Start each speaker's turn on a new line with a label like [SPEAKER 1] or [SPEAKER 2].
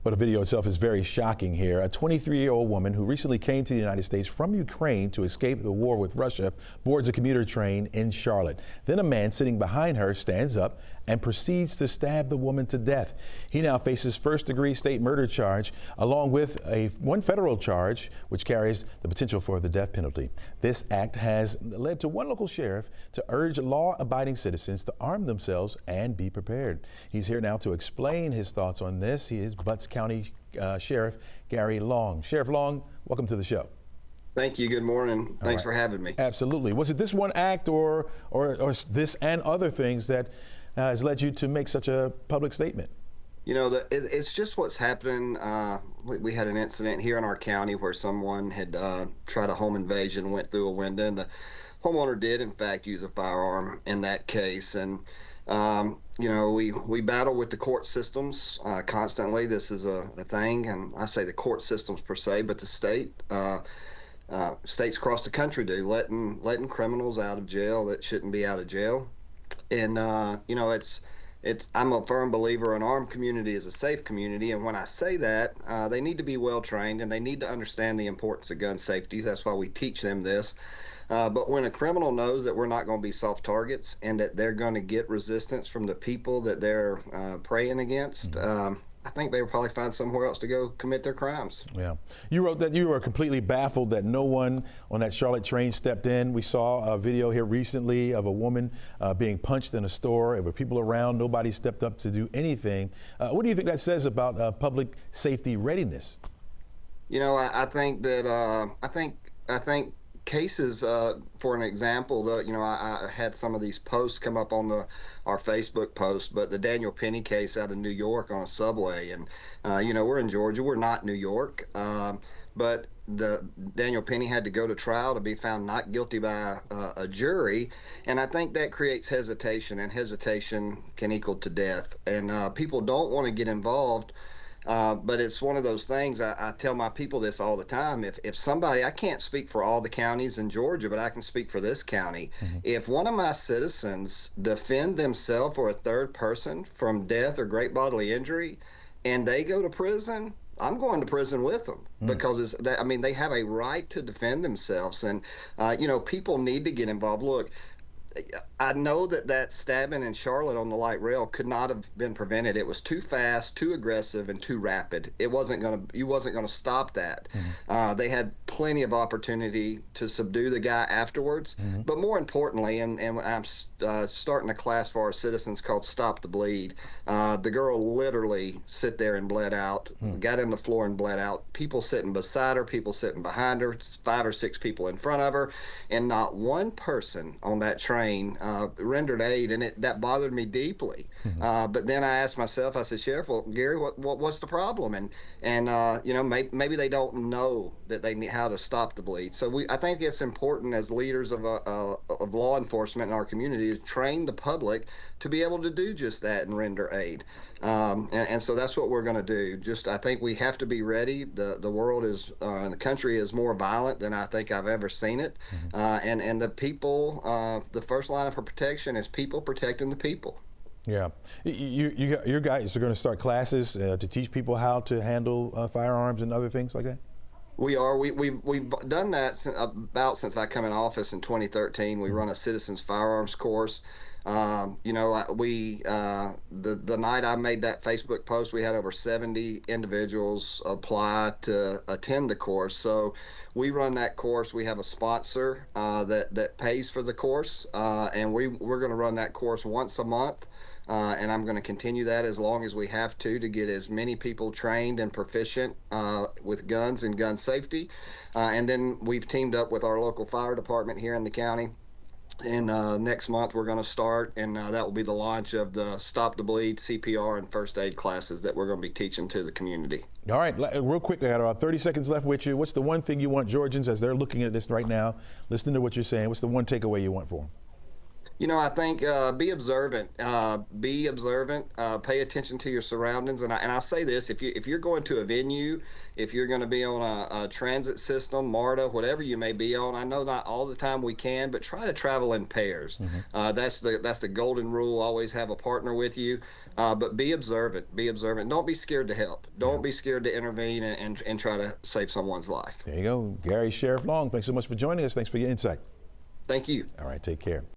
[SPEAKER 1] But the video itself is very shocking here. A 23-year-old woman who recently came to the United States from Ukraine to escape the war with Russia boards a commuter train in Charlotte. Then a man sitting behind her stands up and proceeds to stab the woman to death. He now faces first-degree state murder charge along with one federal charge which carries the potential for the death penalty. This act has led to one local sheriff to urge law-abiding citizens to arm themselves and be prepared. He's here now to explain his thoughts on this. He is Butts County Sheriff Gary Long. Sheriff Long, welcome to the show.
[SPEAKER 2] Thank you. Good morning. Thanks for having me.
[SPEAKER 1] Absolutely. Was it this one act or this and other things that has led you to make such a public statement?
[SPEAKER 2] You know, it's just what's happening. We had an incident here in our county where someone had tried a home invasion, went through a window, and the homeowner did, in fact, use a firearm in that case. And you know, we battle with the court systems constantly. This is a thing, and I say the court systems per se, but the states across the country do, letting criminals out of jail that shouldn't be out of jail. And you know, I'm a firm believer an armed community is a safe community, and when I say that, they need to be well trained and they need to understand the importance of gun safety. That's why we teach them this. But when a criminal knows that we're not going to be soft targets and that they're going to get resistance from the people that they're preying against, I think they will probably find somewhere else to go commit their crimes.
[SPEAKER 1] Yeah. You wrote that you were completely baffled that no one on that Charlotte train stepped in. We saw a video here recently of a woman being punched in a store. There were people around. Nobody stepped up to do anything. What do you think that says about public safety readiness?
[SPEAKER 2] You know, I think that I think cases, for an example, you know, I had some of these posts come up on our Facebook post, but the Daniel Penny case out of New York on a subway, and you know, we're in Georgia, we're not New York, but the Daniel Penny had to go to trial to be found not guilty by a jury, and I think that creates hesitation, and hesitation can equal to death, and people don't want to get involved. But it's one of those things, I tell my people this all the time, if somebody, I can't speak for all the counties in Georgia, but I can speak for this county. If one of my citizens defend themselves or a third person from death or great bodily injury, and they go to prison, I'm going to prison with them because I mean, they have a right to defend themselves, and you know, people need to get involved. Look, I know that stabbing in Charlotte on the light rail could not have been prevented. It was too fast, too aggressive, and too rapid. You wasn't gonna stop that. They had plenty of opportunity to subdue the guy afterwards. But more importantly, and I'm starting a class for our citizens called Stop the Bleed. The girl literally sit there and bled out, got on the floor and bled out. People sitting beside her, people sitting behind her, 5 or 6 people in front of her, and not one person on that train rendered aid, and that bothered me deeply. But then I asked myself, I said, Sheriff, well, Gary, what's the problem? And you know, maybe they don't know that they need how to stop the bleed. So I think it's important as leaders of law enforcement in our community to train the public to be able to do just that and render aid. And so that's what we're going to do. I think we have to be ready. The world is, and the country is more violent than I think I've ever seen it. And the people, the first line of protection is people protecting the people.
[SPEAKER 1] Yeah, your guys are going to start classes to teach people how to handle firearms and other things like that?
[SPEAKER 2] We are. We've done that since I come in office in 2013. We run a citizens firearms course. You know, the night I made that Facebook post, we had over 70 individuals apply to attend the course. So we run that course. We have a sponsor that pays for the course, and we're going to run that course once a month. And I'm going to continue that as long as we have to get as many people trained and proficient with guns and gun safety. And then we've teamed up with our local fire department here in the county. And next month we're going to start, and that will be the launch of the Stop the Bleed, CPR, and first aid classes that we're going to be teaching to the community.
[SPEAKER 1] All right, real quick, I got about 30 seconds left with you. What's the one thing you want Georgians, as they're looking at this right now, listening to what you're saying, what's the one takeaway you want for them?
[SPEAKER 2] I think be observant. Be observant. Pay attention to your surroundings. And I'll say this: if you're going to a venue, if you're going to be on a transit system, MARTA, whatever you may be on, I know not all the time we can, but try to travel in pairs. That's the golden rule. Always have a partner with you. But be observant. Be observant. Don't be scared to help. Don't be scared to intervene and try to save someone's life.
[SPEAKER 1] There you go, Gary Sheriff Long. Thanks so much for joining us. Thanks for your insight.
[SPEAKER 2] Thank you.
[SPEAKER 1] All right, take care.